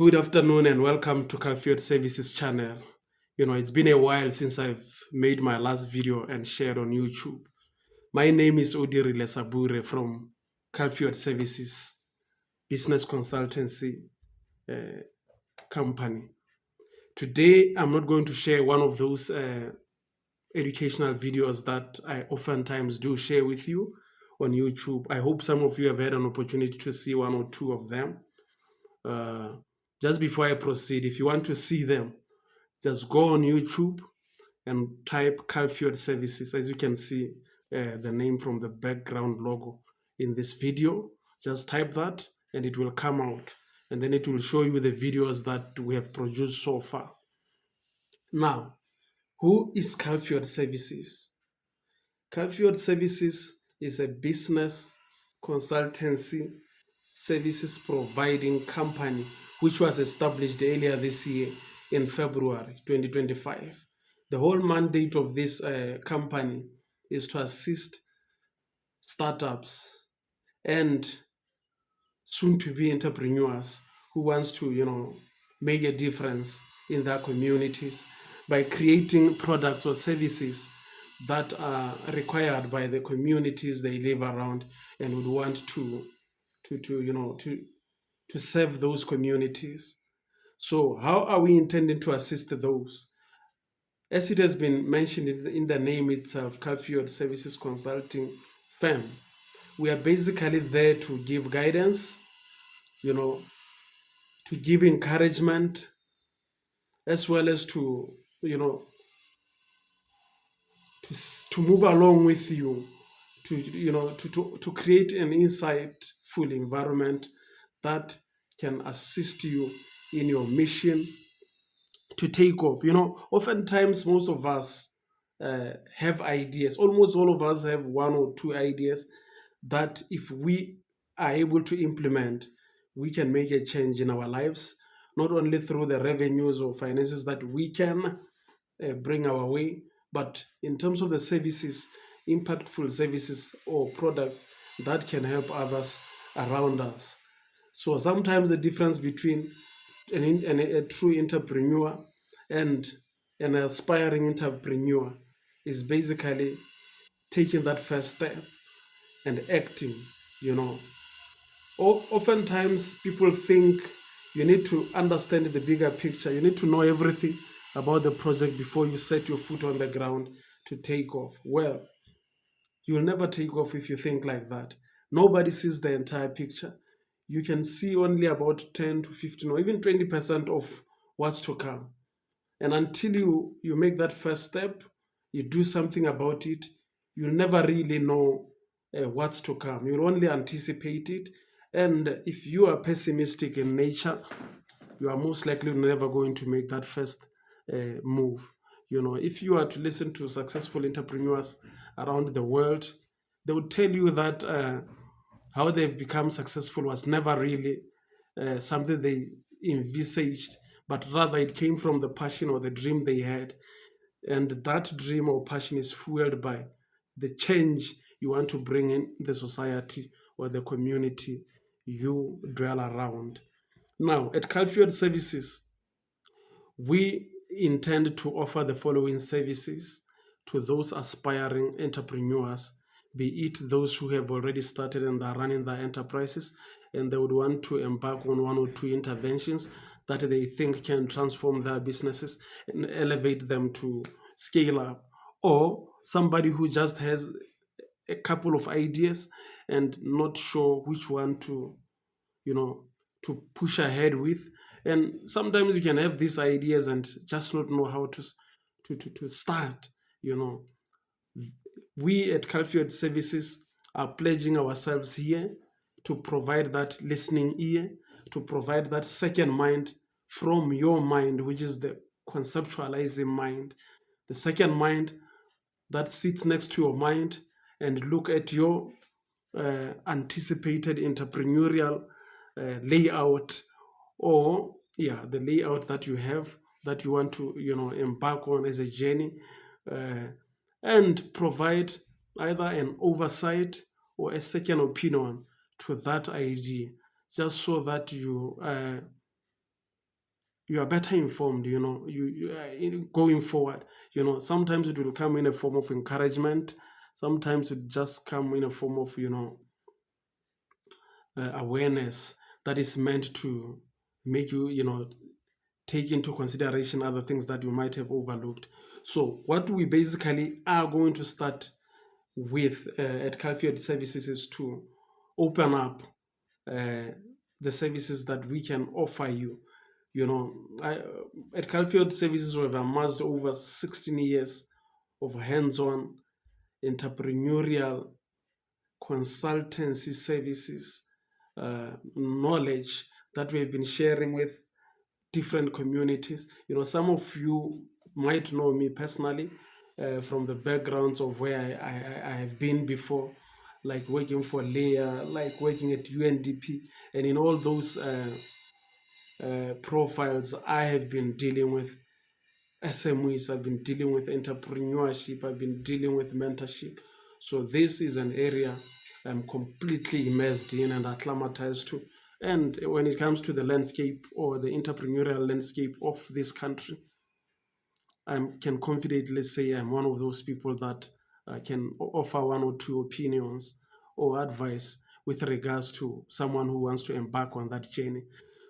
Good afternoon and welcome to Calfiod Services channel. It's been a while since I've made my last video and shared on YouTube. My name is Odiri Lesabure from Calfiod Services, business consultancy company. Today, I'm not going to share one of those educational videos that I oftentimes do share with you on YouTube. I hope some of you have had an opportunity to see one or two of them. Just before I proceed, if you want to see them, just go on YouTube and type Calfiod Services. As you can see, the name from the background logo in this video, just type that and it will come out. And then it will show you the videos that we have produced so far. Now, who is Calfiod Services? Calfiod Services is a business consultancy services providing company which was established earlier this year in February 2025. The whole mandate of this company is to assist startups and soon-to-be entrepreneurs who wants to, make a difference in their communities by creating products or services that are required by the communities they live around and would want to serve those communities. So how are we intending to assist those? As it has been mentioned in the name itself, Calfiod Services Consulting Firm, we are basically there to give guidance, to give encouragement, as well as to move along with you, to create an insightful environment that can assist you in your mission to take off. Oftentimes most of us have ideas. Almost all of us have one or two ideas that if we are able to implement, we can make a change in our lives, not only through the revenues or finances that we can bring our way, but in terms of the services, impactful services or products that can help others around us. So sometimes the difference between a true entrepreneur and an aspiring entrepreneur is basically taking that first step and acting. Oftentimes people think you need to understand the bigger picture. You need to know everything about the project before you set your foot on the ground to take off. Well, you will never take off if you think like that. Nobody sees the entire picture. You can see only about 10 to 15 or even 20% of what's to come. And until you make that first step, you do something about it, you'll never really know what's to come. You'll only anticipate it. And if you are pessimistic in nature, you are most likely never going to make that first move. If you are to listen to successful entrepreneurs around the world, they would tell you that how they've become successful was never really something they envisaged, but rather it came from the passion or the dream they had. And that dream or passion is fueled by the change you want to bring in the society or the community you dwell around. Now, at Calfiod Services, we intend to offer the following services to those aspiring entrepreneurs, be it those who have already started and are running their enterprises and they would want to embark on one or two interventions that they think can transform their businesses and elevate them to scale up, or somebody who just has a couple of ideas and not sure which one to push ahead with. And sometimes you can have these ideas and just not know how to start. We at Calfiod Services are pledging ourselves here to provide that listening ear, to provide that second mind from your mind, which is the conceptualizing mind, the second mind that sits next to your mind and look at your anticipated entrepreneurial layout, or the layout that you have that you want to embark on as a journey, and provide either an oversight or a second opinion to that idea, just so that you you are better informed. Going forward. Sometimes it will come in a form of encouragement. Sometimes it just come in a form of awareness that is meant to make you take into consideration other things that you might have overlooked. So what we basically are going to start with at Calfiod Services is to open up uh, the services that we can offer you. At Calfiod Services, we have amassed over 16 years of hands-on entrepreneurial consultancy services, knowledge that we have been sharing with different communities. Some of you might know me personally from the backgrounds of where I have been before, like working for Leia, like working at UNDP, and in all those profiles, I have been dealing with SMEs, I've been dealing with entrepreneurship, I've been dealing with mentorship. So this is an area I'm completely immersed in and acclimatized to. And when it comes to the landscape or the entrepreneurial landscape of this country, I can confidently say I'm one of those people that can offer one or two opinions or advice with regards to someone who wants to embark on that journey.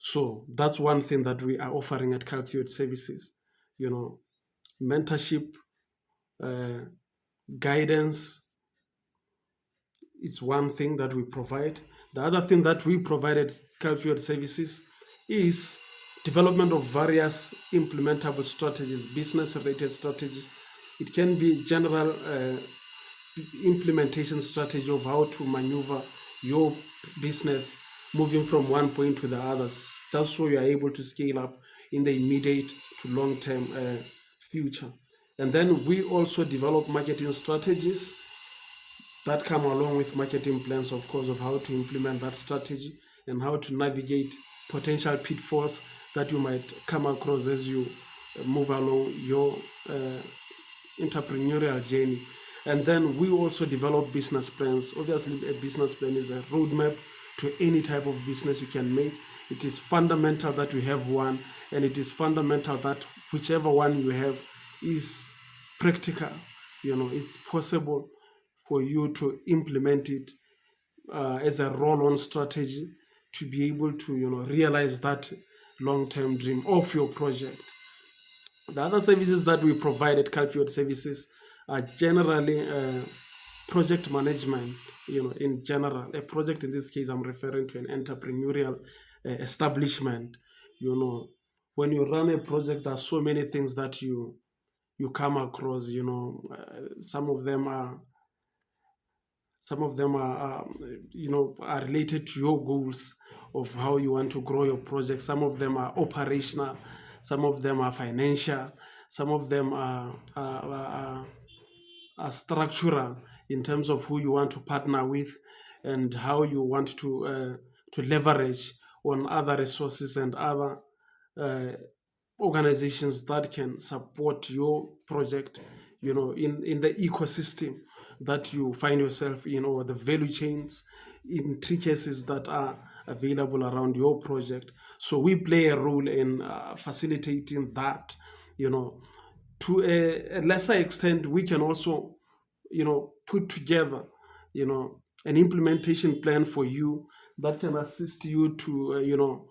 So that's one thing that we are offering at Calfiod Services. Mentorship, uh, guidance, it's one thing that we provide. The other thing that we provide at Calfield Services is development of various implementable strategies, business-related strategies. It can be general implementation strategy of how to maneuver your business moving from one point to the others, just so you are able to scale up in the immediate to long-term future. And then we also develop marketing strategies that come along with marketing plans, of course, of how to implement that strategy and how to navigate potential pitfalls that you might come across as you move along your entrepreneurial journey. And then we also develop business plans. Obviously, a business plan is a roadmap to any type of business you can make. It is fundamental that you have one, and it is fundamental that whichever one you have is practical. It's possible for you to implement it as a roll-on strategy to be able to realize that long-term dream of your project. The other services that we provide at Calfield Services are generally project management. In general, a project in this case, I'm referring to an entrepreneurial establishment. When you run a project, there are so many things that you come across. Some of them are are related to your goals of how you want to grow your project. Some of them are operational, some of them are financial, some of them are structural in terms of who you want to partner with and how you want to leverage on other resources and other uh, organizations that can support your project, in the ecosystem that you find yourself in, or the value chains intricacies that are available around your project. So we play a role in facilitating that. To a lesser extent, we can also put together an implementation plan for you that can assist you to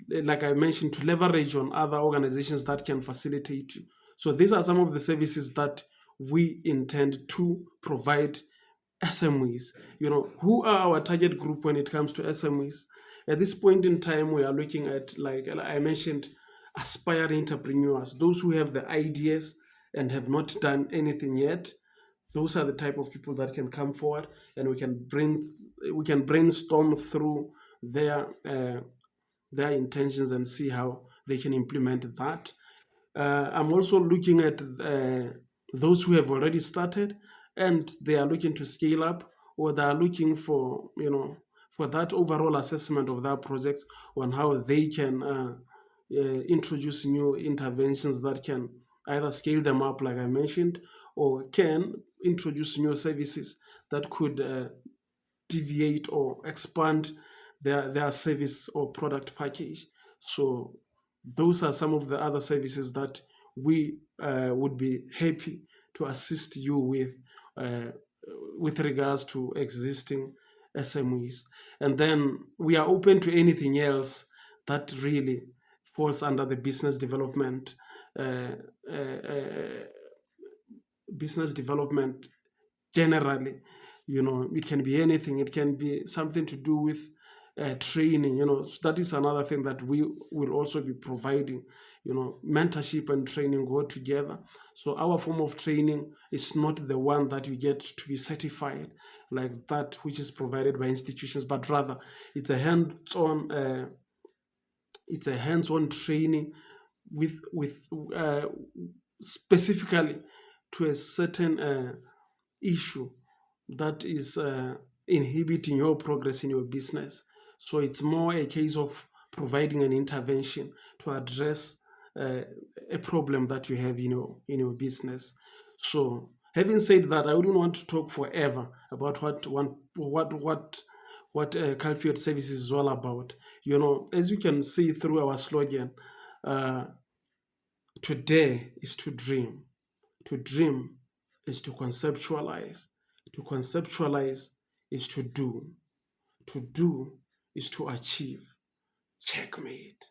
like I mentioned, to leverage on other organizations that can facilitate you. So these are some of the services that we intend to provide SMEs. Who are our target group when it comes to SMEs? At this point in time, we are looking at, like I mentioned, aspiring entrepreneurs, those who have the ideas and have not done anything yet. Those are the type of people that can come forward, and we can brainstorm through their intentions and see how they can implement that. I'm also looking at those who have already started and they are looking to scale up, or they are looking for that overall assessment of their projects on how they can introduce new interventions that can either scale them up, like I mentioned, or can introduce new services that could deviate or expand their service or product package. So Those are some of the other services that we would be happy to assist you uh, with regards to existing SMEs. And then we are open to anything else that really falls under the uh, uh, uh, business development generally. It can be anything. It can be something to do with training. That is another thing that we will also be providing. Mentorship and training go together. So our form of training is not the one that you get to be certified, like that which is provided by institutions, but rather it's a hands-on training with specifically to a certain issue that is inhibiting your progress in your business. So it's more a case of providing an intervention to address uh, a problem that you have in your business. So having said that, I wouldn't want to talk forever about what Calfiod Services is all about. As you can see through our slogan, uh, today is to dream. To dream is to conceptualize. To conceptualize is to do. To do is to achieve. Checkmate.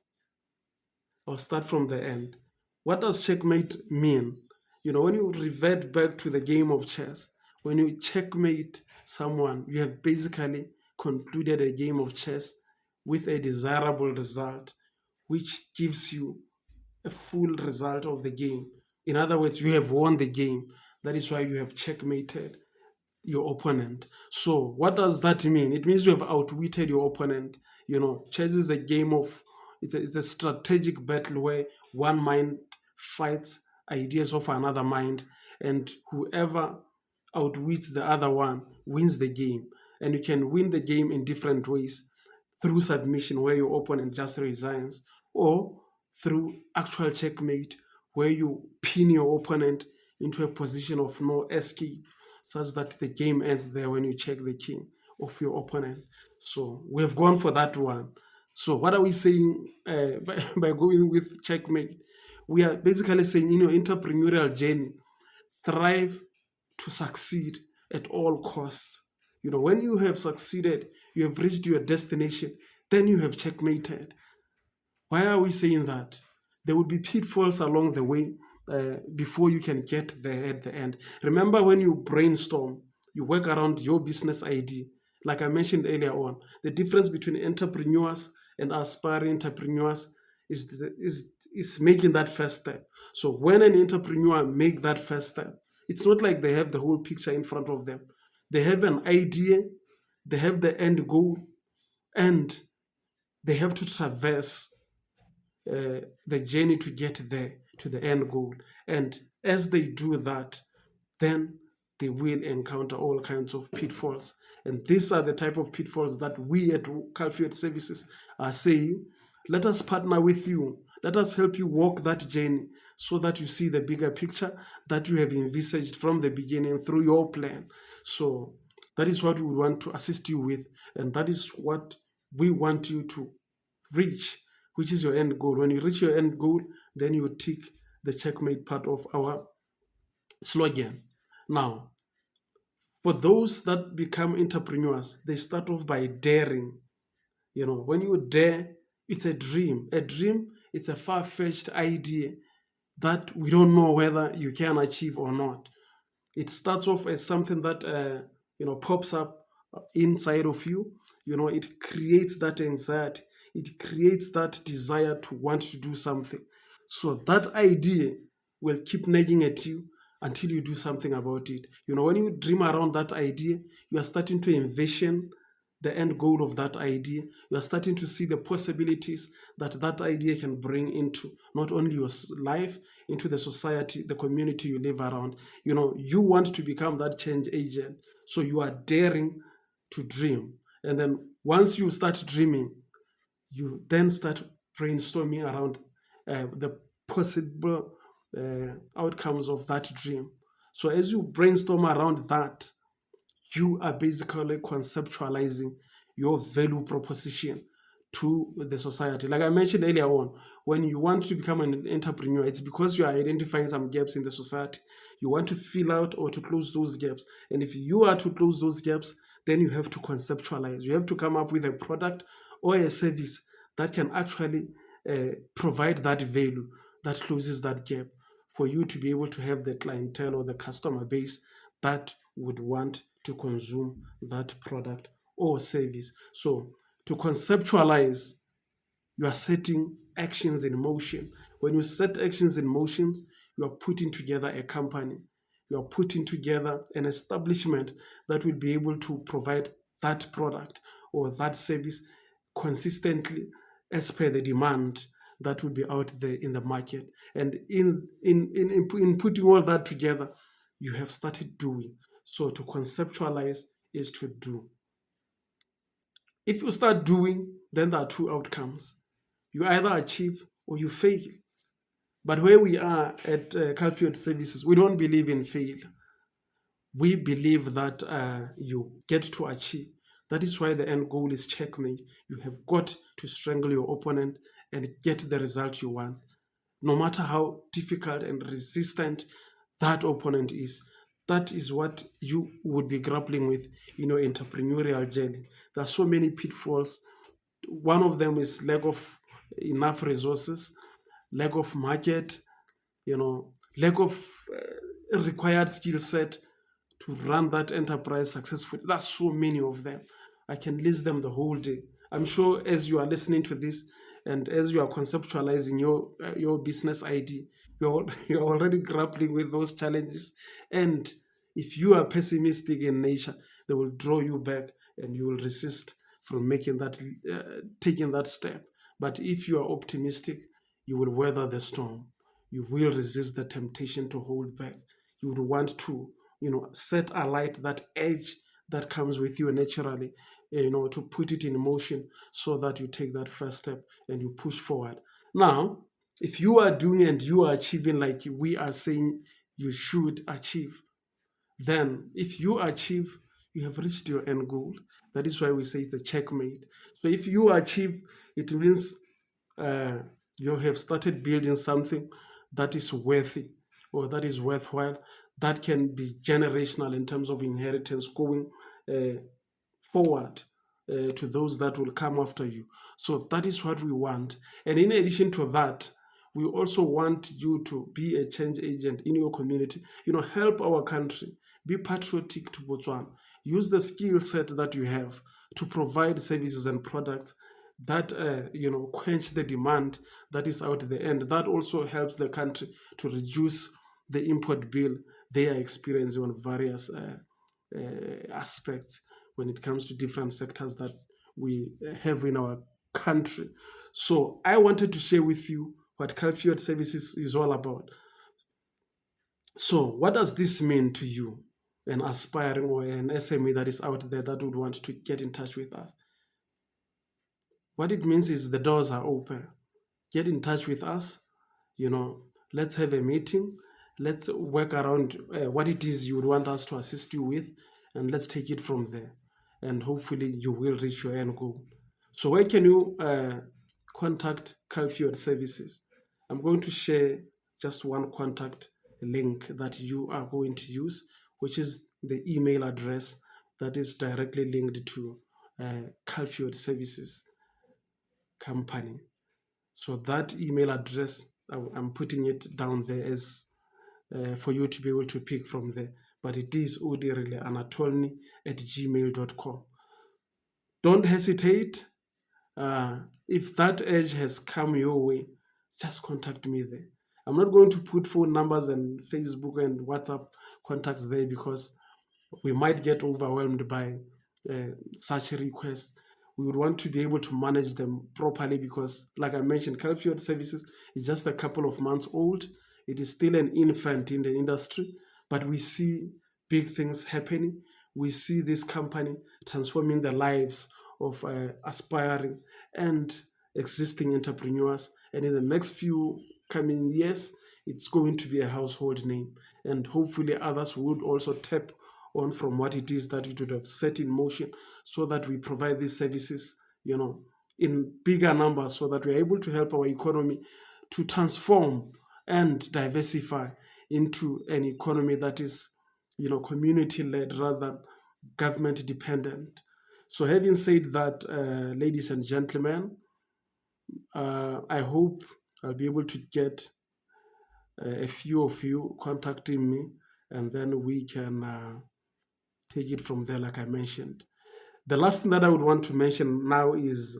I'll start from the end. What does checkmate mean? When you revert back to the game of chess, when you checkmate someone, you have basically concluded a game of chess with a desirable result, which gives you a full result of the game. In other words, you have won the game. That is why you have checkmated your opponent. So, what does that mean? It means you have outwitted your opponent. Chess is a game of it's a strategic battle where one mind fights ideas of another mind, and whoever outwits the other one wins the game. And you can win the game in different ways: through submission, where your opponent just resigns, or through actual checkmate, where you pin your opponent into a position of no escape, such that the game ends there when you check the king of your opponent. So we have gone for that one. So what are we saying by going with checkmate? We are basically saying in your entrepreneurial journey, thrive to succeed at all costs. When you have succeeded, you have reached your destination, then you have checkmated. Why are we saying that? There would be pitfalls along the way before you can get there at the end. Remember, when you brainstorm, you work around your business idea. Like I mentioned earlier on, the difference between entrepreneurs and aspiring entrepreneurs is making that first step. So when an entrepreneur make that first step, it's not like they have the whole picture in front of them. They have an idea, they have the end goal, and they have to traverse the journey to get there to the end goal. And as they do that, then they will encounter all kinds of pitfalls. And these are the type of pitfalls that we at Calfiod Services are saying, let us partner with you. Let us help you walk that journey so that you see the bigger picture that you have envisaged from the beginning through your plan. So that is what we want to assist you with. And that is what we want you to reach, which is your end goal. When you reach your end goal, then you tick the checkmate part of our slogan. Now, for those that become entrepreneurs, they start off by daring. When you dare, it's a dream. A dream, it's a far-fetched idea that we don't know whether you can achieve or not. It starts off as something that pops up inside of you. It creates that anxiety. It creates that desire to want to do something. So that idea will keep nagging at you until you do something about it. When you dream around that idea, you are starting to envision the end goal of that idea. You are starting to see the possibilities that that idea can bring into not only your life, into the society, the community you live around. You want to become that change agent. So you are daring to dream. And then once you start dreaming, you then start brainstorming around the possible outcomes of that dream. So as you brainstorm around that, you are basically conceptualizing your value proposition to the society. Like I mentioned earlier on, when you want to become an entrepreneur, it's because you are identifying some gaps in the society. You want to fill out or to close those gaps. And if you are to close those gaps, then you have to conceptualize. You have to come up with a product or a service that can actually provide that value that closes that gap for you to be able to have the clientele or the customer base that would want to consume that product or service. So to conceptualize, you are setting actions in motion. When you set actions in motion, you are putting together a company. You are putting together an establishment that will be able to provide that product or that service consistently as per the demand that will be out there in the market. And in putting all that together, you have started doing. So to conceptualize is to do. If you start doing, then there are two outcomes. You either achieve or you fail. But where we are at Calfiod Services, we don't believe in fail. We believe that you get to achieve. That is why the end goal is checkmate. You have got to strangle your opponent and get the result you want, no matter how difficult and resistant that opponent is. That is what you would be grappling with in your entrepreneurial journey. There are so many pitfalls. One of them is lack of enough resources, lack of market, lack of required skill set to run that enterprise successfully. That's so many of them. I can list them the whole day. I'm sure as you are listening to this and as you are conceptualizing your business ID, you're already grappling with those challenges. And if you are pessimistic in nature, they will draw you back and you will resist from making that taking that step. But if you are optimistic, you will weather the storm. You will resist the temptation to hold back. You would want to set alight that edge that comes with you naturally, to put it in motion so that you take that first step and you push forward. Now, if you are doing and you are achieving like we are saying you should achieve, then if you achieve, you have reached your end goal. That is why we say it's a checkmate. So if you achieve, it means uh, you have started building something that is worthy or that is worthwhile, that can be generational in terms of inheritance going uh, forward to those that will come after you. So that is what we want. And in addition to that, we also want you to be a change agent in your community. Help our country. Be patriotic to Botswana. Use the skill set that you have to provide services and products that quench the demand that is out there, and that also helps the country to reduce the import bill they are experiencing on various aspects when it comes to different sectors that we have in our country. So I wanted to share with you what Calfiod Services is all about. So what does this mean to you, an aspiring or an SME that is out there that would want to get in touch with us? What it means is the doors are open. Get in touch with us. Let's have a meeting. Let's work around what it is you would want us to assist you with, and let's take it from there. And hopefully you will reach your end goal. So where can you contact Calfiod Services? I'm going to share just one contact link that you are going to use, which is the email address that is directly linked to Calfiod Services company. So that email address, I'm putting it down there as for you to be able to pick from there. But it is odirelanatolni@gmail.com. Don't hesitate. If that edge has come your way, just contact me there. I'm not going to put phone numbers and Facebook and WhatsApp contacts there because we might get overwhelmed by such requests. We would want to be able to manage them properly because, like I mentioned, Calfiod Services is just a couple of months old. It is still an infant in the industry, but we see big things happening. We see this company transforming the lives of aspiring and existing entrepreneurs. And in the next few coming years, it's going to be a household name. And hopefully others would also tap on from what it is that it would have set in motion so that we provide these services, in bigger numbers so that we are able to help our economy to transform and diversify into an economy that is, community-led rather than government-dependent. So having said that, ladies and gentlemen, I hope I'll be able to get a few of you contacting me, and then we can take it from there, like I mentioned. The last thing that I would want to mention now is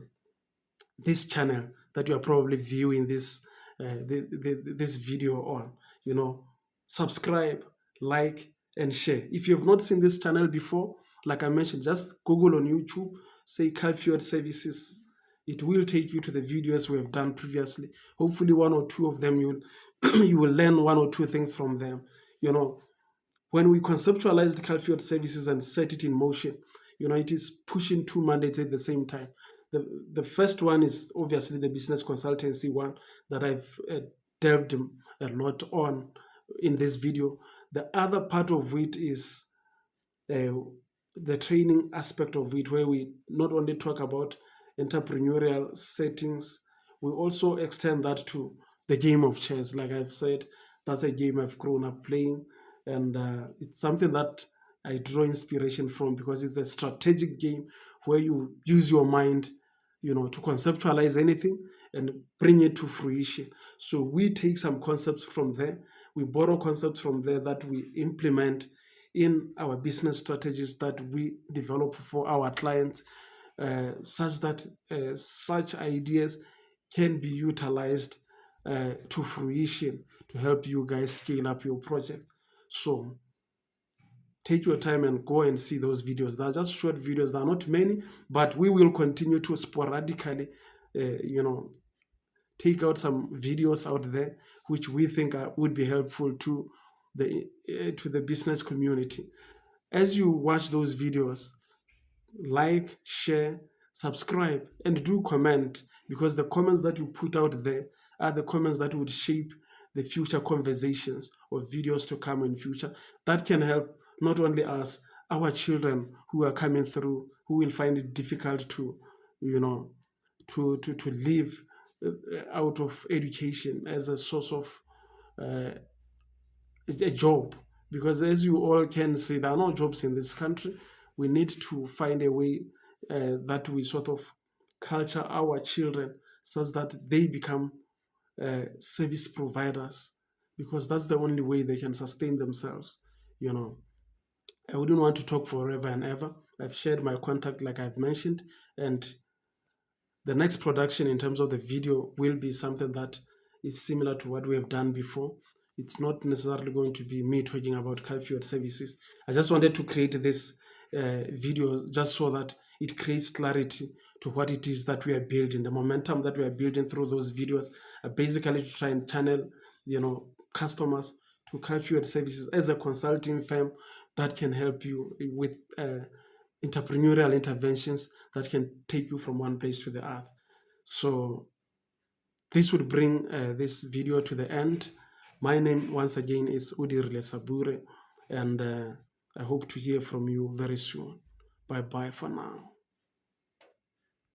this channel that you are probably viewing this video on. Subscribe, like, and share. If you have not seen this channel before, like I mentioned, just Google on YouTube, say Calfiod Services. It will take you to the videos we have done previously. Hopefully one or two of them you will learn one or two things from them. When we conceptualized Calfiod Services and set it in motion, it is pushing two mandates at the same time. The first one is obviously the business consultancy one that I've delved a lot on in this video. The other part of it is the training aspect of it, where we not only talk about entrepreneurial settings, we also extend that to the game of chess. Like I've said, that's a game I've grown up playing, and it's something that I draw inspiration from because it's a strategic game where you use your mind, to conceptualize anything and bring it to fruition. So we take some concepts from there, we borrow concepts from there that we implement in our business strategies that we develop for our clients, such that such ideas can be utilized to fruition to help you guys scale up your project. So take your time and go and see those videos. They're just short videos. There are not many, but we will continue to sporadically, take out some videos out there which we think would be helpful to the business community. As you watch those videos, like, share, subscribe, and do comment, because the comments that you put out there are the comments that would shape the future conversations or videos to come in future. That can help not only us, our children who are coming through, who will find it difficult to live out of education as a source of a job. Because as you all can see, there are no jobs in this country. We need to find a way that we sort of culture our children such that they become service providers, because that's the only way they can sustain themselves. I wouldn't want to talk forever and ever. I've shared my contact, like I've mentioned, and the next production in terms of the video will be something that is similar to what we have done before. It's not necessarily going to be me talking about Calfiod Services. I just wanted to create this video just so that it creates clarity to what it is that we are building. The momentum that we are building through those videos are basically to try and channel, customers to Calfiod Services as a consulting firm that can help you with entrepreneurial interventions that can take you from one place to the other. So this would bring this video to the end. My name once again is Udirile Sabure, and I hope to hear from you very soon. Bye bye for now.